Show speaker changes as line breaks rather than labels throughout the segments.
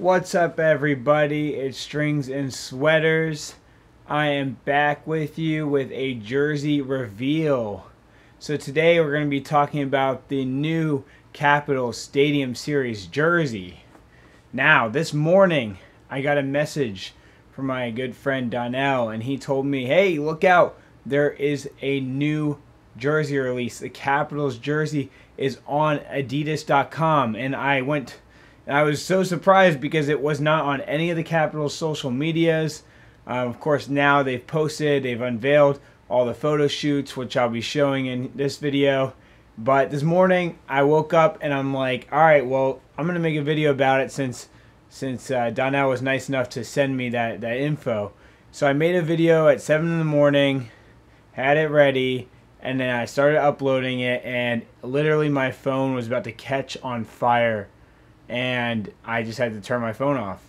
What's up, everybody? It's Strings and Sweaters. I am back with you with a jersey reveal. So today we're going to be talking about the new Capitals Stadium Series jersey. Now, this morning I got a message from my good friend Donnell, and he told me, hey, look out, there is a new jersey release. The Capitals jersey is on Adidas.com, and I was so surprised because it was not on any of the Capitals' social medias. Of course, now they've unveiled all the photo shoots, which I'll be showing in this video. But this morning, I woke up and I'm like, all right, well, I'm going to make a video about it since Donnell was nice enough to send me that info. So I made a video at 7 in the morning, had it ready, and then I started uploading it, and literally my phone was about to catch on fire. And I just had to turn my phone off.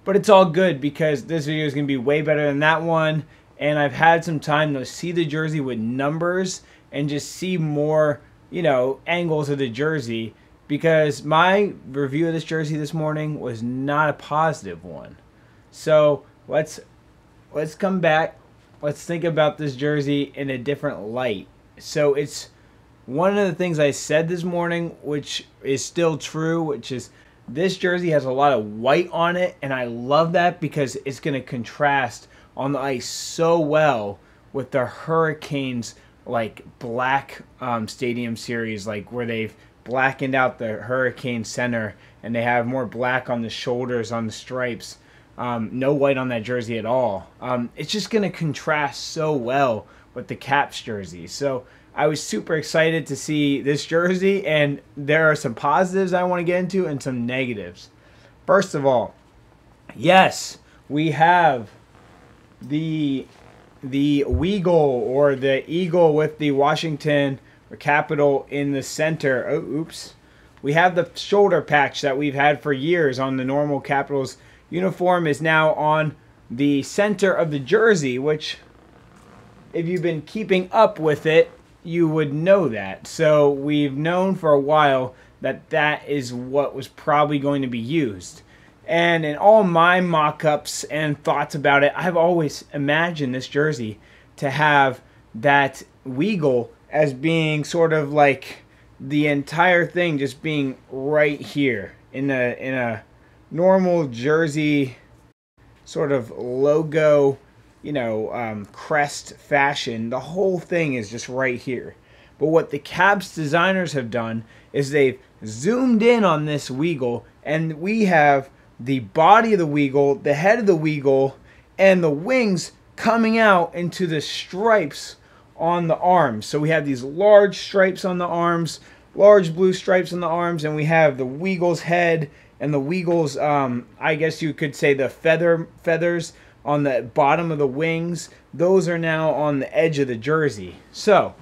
But it's all good because this video is going to be way better than that one. And I've had some time to see the jersey with numbers and just see more, angles of the jersey. Because my review of this jersey this morning was not a positive one. So let's come back. Let's think about this jersey in a different light. So it's one of the things I said this morning, which is still true, which is this jersey has a lot of white on it, and I love that because it's going to contrast on the ice so well with the Hurricanes black stadium series, where they've blackened out the Hurricane center and they have more black on the shoulders, on the stripes. No white on that jersey at all. It's just going to contrast so well with the Caps jersey. So I was super excited to see this jersey, and there are some positives I want to get into and some negatives. First of all, yes, we have the Weagle, or the eagle with the Washington or Capital in the center. Oh, oops. We have the shoulder patch that we've had for years on the normal Capitals uniform is now on the center of the jersey, which, if you've been keeping up with it, you would know that. So we've known for a while that is what was probably going to be used. And in all my mock-ups and thoughts about it, I've always imagined this jersey to have that Weagle as being sort of like the entire thing just being right here in a normal jersey sort of logo, crest fashion. The whole thing is just right here. But what the Caps designers have done is they've zoomed in on this Weagle, and we have the body of the Weagle, the head of the Weagle, and the wings coming out into the stripes on the arms. So we have these large stripes on the arms, large blue stripes on the arms, and we have the Weagle's head and the Weagle's, I guess you could say the feathers on the bottom of the wings. Those are now on the edge of the jersey. So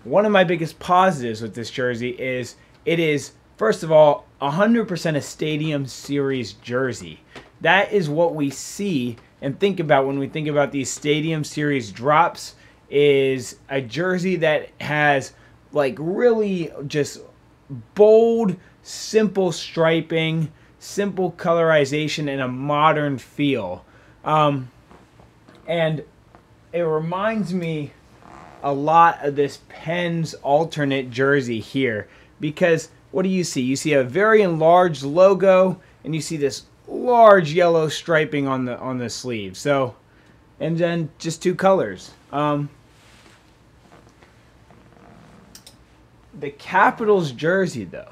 one of my biggest positives with this jersey is it is, first of all, 100% a Stadium Series jersey. That is what we see and think about when we think about these Stadium Series drops, is a jersey that has really just bold, simple striping, simple colorization, and a modern feel. And it reminds me a lot of this Pens alternate jersey here, because what do you see? You see a very enlarged logo, and you see this large yellow striping on the sleeve. So, and then just two colors. The Capitals jersey, though,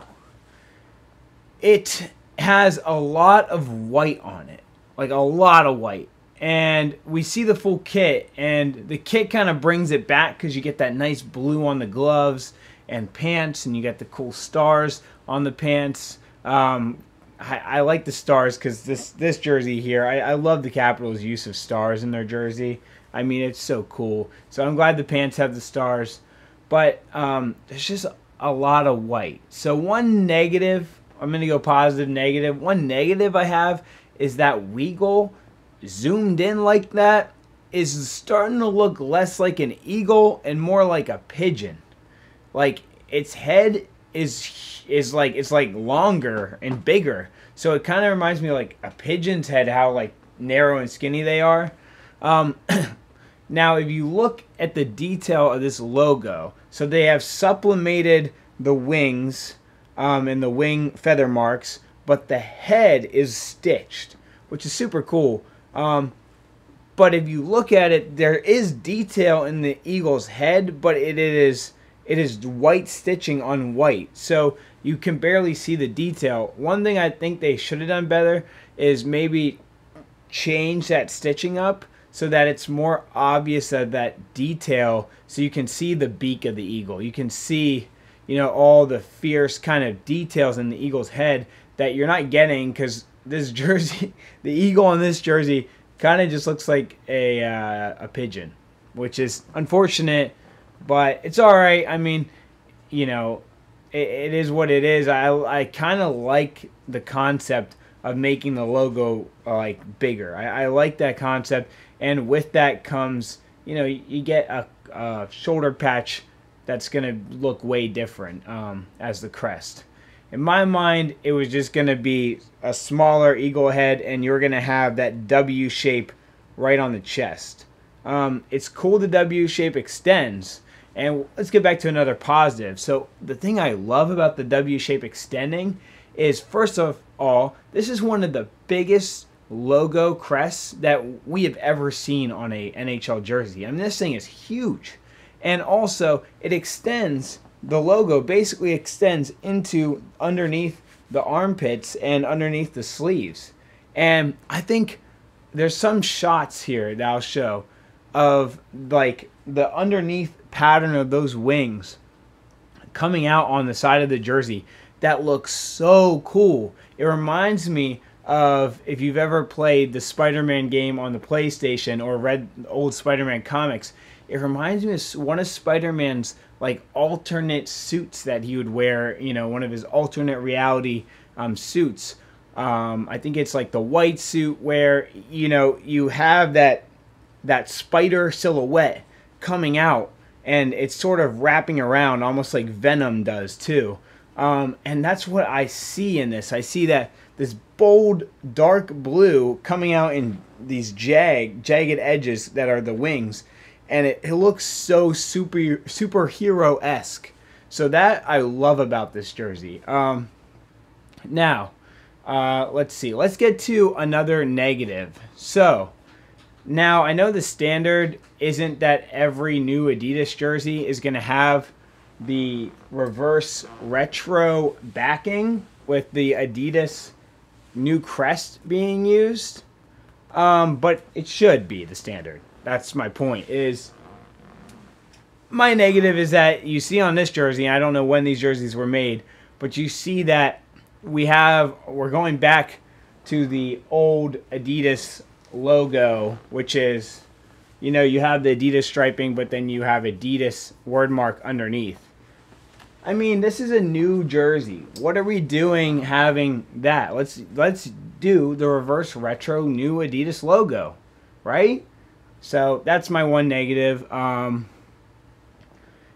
it has a lot of white on it, a lot of white. And we see the full kit, and the kit kind of brings it back because you get that nice blue on the gloves and pants, and you get the cool stars on the pants. I like the stars because this jersey here, I love the Capitals' use of stars in their jersey. I mean, it's so cool. So I'm glad the pants have the stars. But there's just a lot of white. So one negative, I'm going to go positive, negative. One negative I have is that Weagle zoomed in like that is starting to look less like an eagle and more like a pigeon. Its head is like, it's like longer and bigger. So it kind of reminds me of like a pigeon's head, how like narrow and skinny they are. Um, Now, if you look at the detail of this logo, so they have sublimated the wings and the wing feather marks, but the head is stitched, which is super cool. But if you look at it, there is detail in the eagle's head, but it is white stitching on white, so you can barely see the detail. One thing I think they should have done better is maybe change that stitching up so that it's more obvious of that detail, so you can see the beak of the eagle. You can see, you know, all the fierce kind of details in the eagle's head that you're not getting, because this jersey, the eagle on this jersey, kind of just looks like a pigeon, which is unfortunate, but it's all right. I mean, you know, it is what it is. I kind of like the concept of making the logo like bigger. I like that concept. And with that comes, you know, you get a shoulder patch that's going to look way different as the crest. In my mind, it was just going to be a smaller eagle head, and you're going to have that W shape right on the chest. It's cool the W shape extends. And let's get back to another positive. So the thing I love about the W shape extending is, first of all, this is one of the biggest logo crests that we have ever seen on a NHL jersey. I mean, this thing is huge. And also, it extends, the logo basically extends into underneath the armpits and underneath the sleeves. And I think there's some shots here that I'll show of like the underneath pattern of those wings coming out on the side of the jersey that looks so cool. It reminds me of, if you've ever played the Spider-Man game on the PlayStation or read old Spider-Man comics, it reminds me of one of Spider-Man's like alternate suits that he would wear, you know, one of his alternate reality suits. I think it's like the white suit where, you know, you have that spider silhouette coming out, and it's sort of wrapping around almost like Venom does too. And that's what I see in this. I see that this bold dark blue coming out in these jagged edges that are the wings, and it looks so superhero-esque. So that I love about this jersey. Now, let's see. Let's get to another negative. So now, I know the standard isn't that every new Adidas jersey is going to have the reverse retro backing with the Adidas new crest being used, but it should be the standard. That's my point. My negative is that you see on this jersey, I don't know when these jerseys were made, but you see that we're going back to the old Adidas logo, which is, you know, you have the Adidas striping, but then you have Adidas word mark underneath. I mean, this is a new jersey. What are we doing having that? Let's do the reverse retro new Adidas logo, right? So that's my one negative.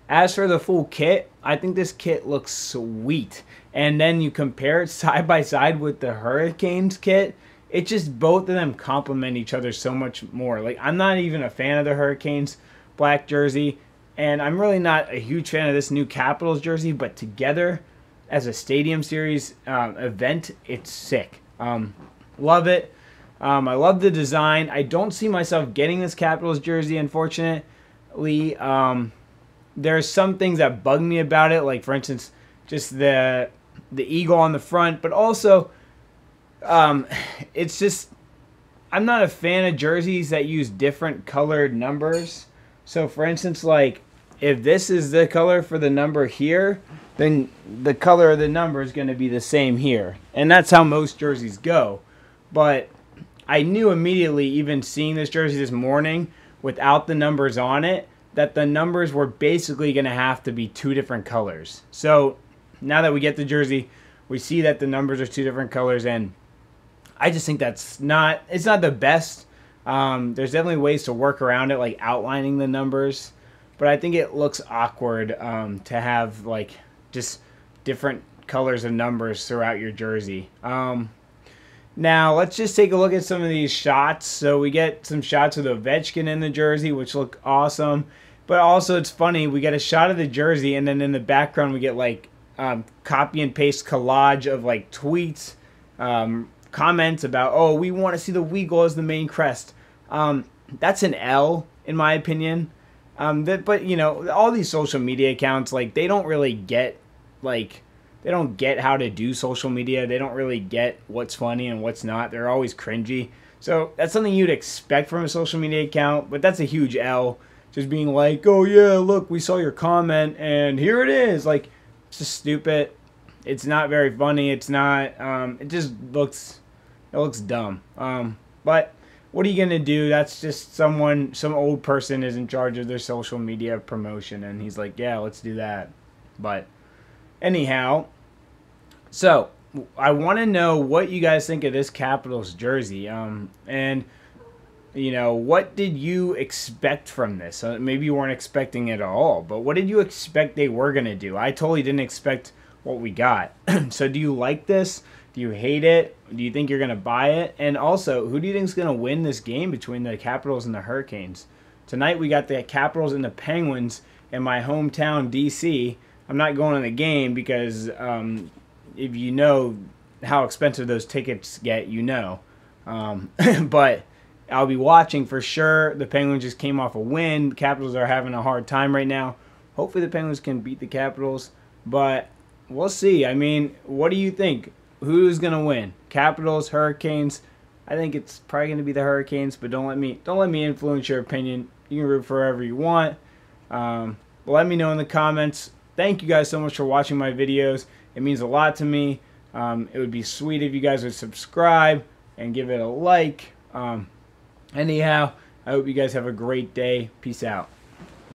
As for the full kit, I think this kit looks sweet. And then you compare it side by side with the Hurricanes kit, it just, both of them complement each other so much more. Like, I'm not even a fan of the Hurricanes black jersey, and I'm really not a huge fan of this new Capitals jersey, but together as a Stadium Series event, it's sick. Love it. I love the design. I don't see myself getting this Capitals jersey, unfortunately. There's some things that bug me about it, like, for instance, just the eagle on the front, but also it's just, I'm not a fan of jerseys that use different colored numbers. So for instance, like, if this is the color for the number here, then the color of the number is going to be the same here. And that's how most jerseys go. But I knew immediately, even seeing this jersey this morning without the numbers on it, that the numbers were basically going to have to be two different colors. So now that we get the jersey, we see that the numbers are two different colors, and I just think it's not the best. There's definitely ways to work around it, like outlining the numbers, but I think it looks awkward to have like just different colors and numbers throughout your jersey. Now, let's just take a look at some of these shots. So we get some shots with Ovechkin in the jersey, which look awesome. But also, it's funny, we get a shot of the jersey, and then in the background, we get, like, copy and paste collage of, like, tweets, comments about, oh, we want to see the Weagle as the main crest. That's an L, in my opinion. But, you know, all these social media accounts, like, they don't really get, like... They don't get how to do social media. They don't really get what's funny and what's not. They're always cringy. So that's something you'd expect from a social media account, but that's a huge L. Just being like, oh yeah, look, we saw your comment and here it is. Like, it's just stupid. It's not very funny. It's not, it just looks, dumb. But what are you going to do? That's just some old person is in charge of their social media promotion and he's like, yeah, let's do that. But anyhow, so I want to know what you guys think of this Capitals jersey. And, you know, what did you expect from this? Maybe you weren't expecting it at all, but what did you expect they were going to do? I totally didn't expect what we got. So do you like this? Do you hate it? Do you think you're going to buy it? And also, who do you think is going to win this game between the Capitals and the Hurricanes? Tonight we got the Capitals and the Penguins in my hometown, D.C., I'm not going to the game because if you know how expensive those tickets get, you know. But I'll be watching for sure. The Penguins just came off a win. The Capitals are having a hard time right now. Hopefully the Penguins can beat the Capitals. But we'll see. I mean, what do you think? Who's going to win? Capitals, Hurricanes? I think it's probably going to be the Hurricanes, but don't let me influence your opinion. You can root for whoever you want. Let me know in the comments. Thank you guys so much for watching my videos. It means a lot to me. It would be sweet if you guys would subscribe and give it a like. Anyhow, I hope you guys have a great day. Peace out.